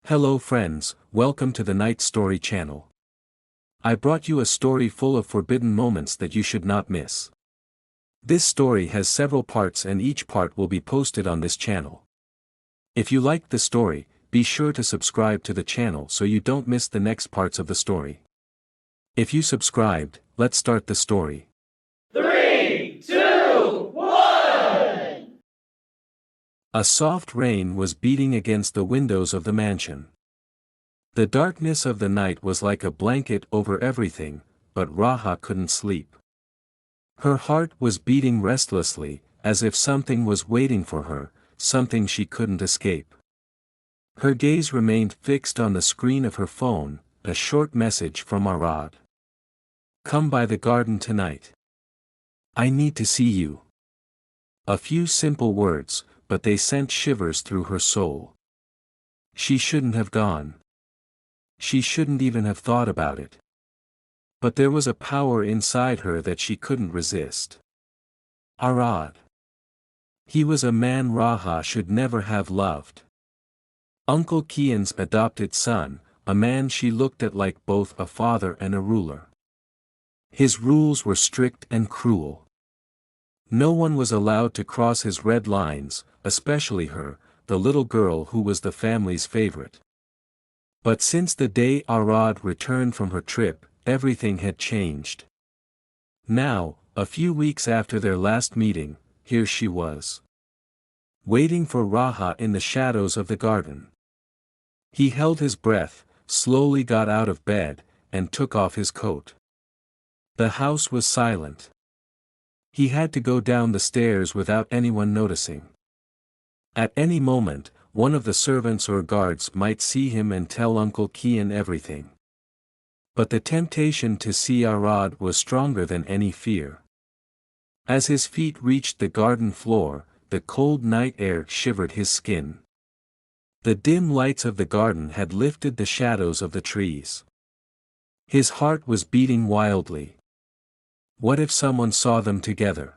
Hello friends, welcome to the Night Story channel. I brought you a story full of forbidden moments that you should not miss. This story has several parts and each part will be posted on this channel. If you liked the story, be sure to subscribe to the channel so you don't miss the next parts of the story. If you subscribed, let's start the story. 3, 2, 1! A soft rain was beating against the windows of the mansion. The darkness of the night was like a blanket over everything, but Raha couldn't sleep. Her heart was beating restlessly, as if something was waiting for her, something she couldn't escape. Her gaze remained fixed on the screen of her phone, a short message from Arad. "Come by the garden tonight. I need to see you." A few simple words, but they sent shivers through her soul. She shouldn't have gone. She shouldn't even have thought about it. But there was a power inside her that she couldn't resist. Arad. He was a man Raha should never have loved. Uncle Kian's adopted son, a man she looked at like both a father and a ruler. His rules were strict and cruel. No one was allowed to cross his red lines, especially her, the little girl who was the family's favorite. But since the day Arad returned from her trip, everything had changed. Now, a few weeks after their last meeting, here she was. Waiting for Raha in the shadows of the garden. He held his breath, slowly got out of bed, and took off his coat. The house was silent. He had to go down the stairs without anyone noticing. At any moment, one of the servants or guards might see him and tell Uncle Kian everything. But the temptation to see Arad was stronger than any fear. As his feet reached the garden floor, the cold night air shivered his skin. The dim lights of the garden had lifted the shadows of the trees. His heart was beating wildly. What if someone saw them together?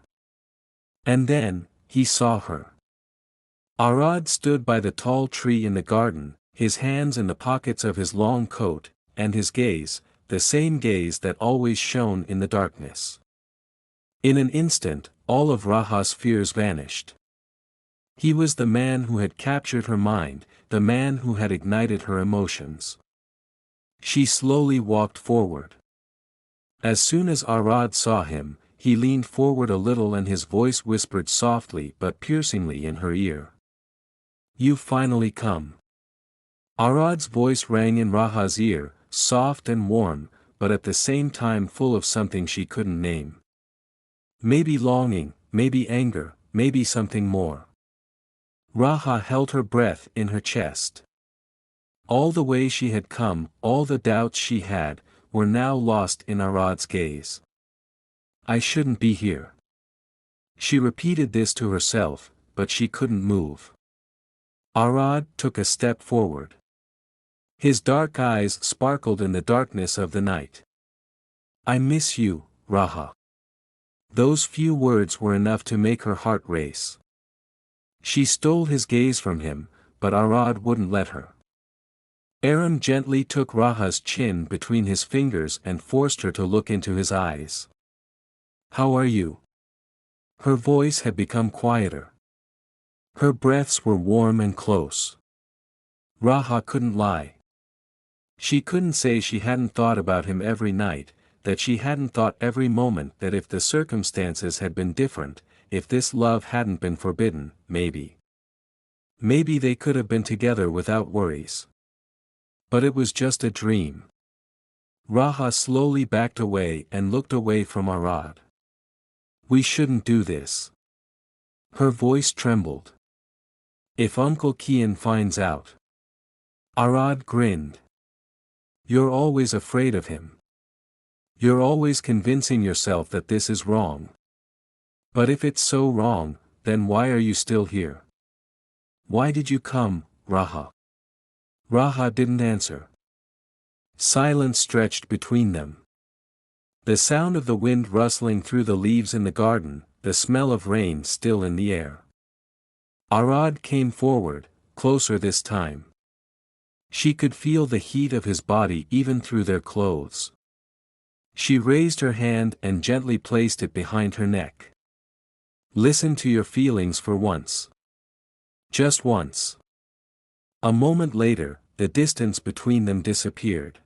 And then, he saw her. Arad stood by the tall tree in the garden, his hands in the pockets of his long coat, and his gaze, the same gaze that always shone in the darkness. In an instant, all of Raha's fears vanished. He was the man who had captured her mind, the man who had ignited her emotions. She slowly walked forward. As soon as Arad saw him, he leaned forward a little and his voice whispered softly but piercingly in her ear. "You've finally come." Arad's voice rang in Raha's ear, soft and warm, but at the same time full of something she couldn't name. Maybe longing, maybe anger, maybe something more. Raha held her breath in her chest. All the way she had come, all the doubts she had, were now lost in Arad's gaze. "I shouldn't be here." She repeated this to herself, but she couldn't move. Arad took a step forward. His dark eyes sparkled in the darkness of the night. "I miss you, Raha." Those few words were enough to make her heart race. She stole his gaze from him, but Arad wouldn't let her. Aram gently took Raha's chin between his fingers and forced her to look into his eyes. "How are you?" Her voice had become quieter. Her breaths were warm and close. Raha couldn't lie. She couldn't say she hadn't thought about him every night, that she hadn't thought every moment that if the circumstances had been different, if this love hadn't been forbidden, maybe they could have been together without worries. But it was just a dream. Raha slowly backed away and looked away from Arad. "We shouldn't do this." Her voice trembled. "If Uncle Kian finds out." Arad grinned. "You're always afraid of him. You're always convincing yourself that this is wrong. But if it's so wrong, then why are you still here? Why did you come, Raha?" Raha didn't answer. Silence stretched between them. The sound of the wind rustling through the leaves in the garden, the smell of rain still in the air. Arad came forward, closer this time. She could feel the heat of his body even through their clothes. She raised her hand and gently placed it behind her neck. Listen to your feelings for once. Just once. A moment later, the distance between them disappeared.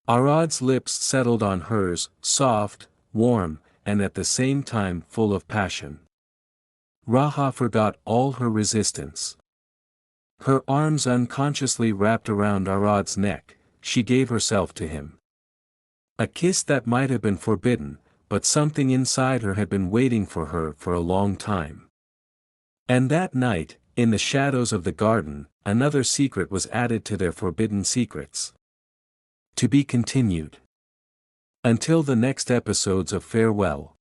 Arad's lips settled on hers, soft, warm, and at the same time full of passion. Raha forgot all her resistance. Her arms unconsciously wrapped around Arad's neck, she gave herself to him. A kiss that might have been forbidden, but something inside her had been waiting for her for a long time. And that night, in the shadows of the garden, another secret was added to their forbidden secrets. To be continued. Until the next episodes of Farewell.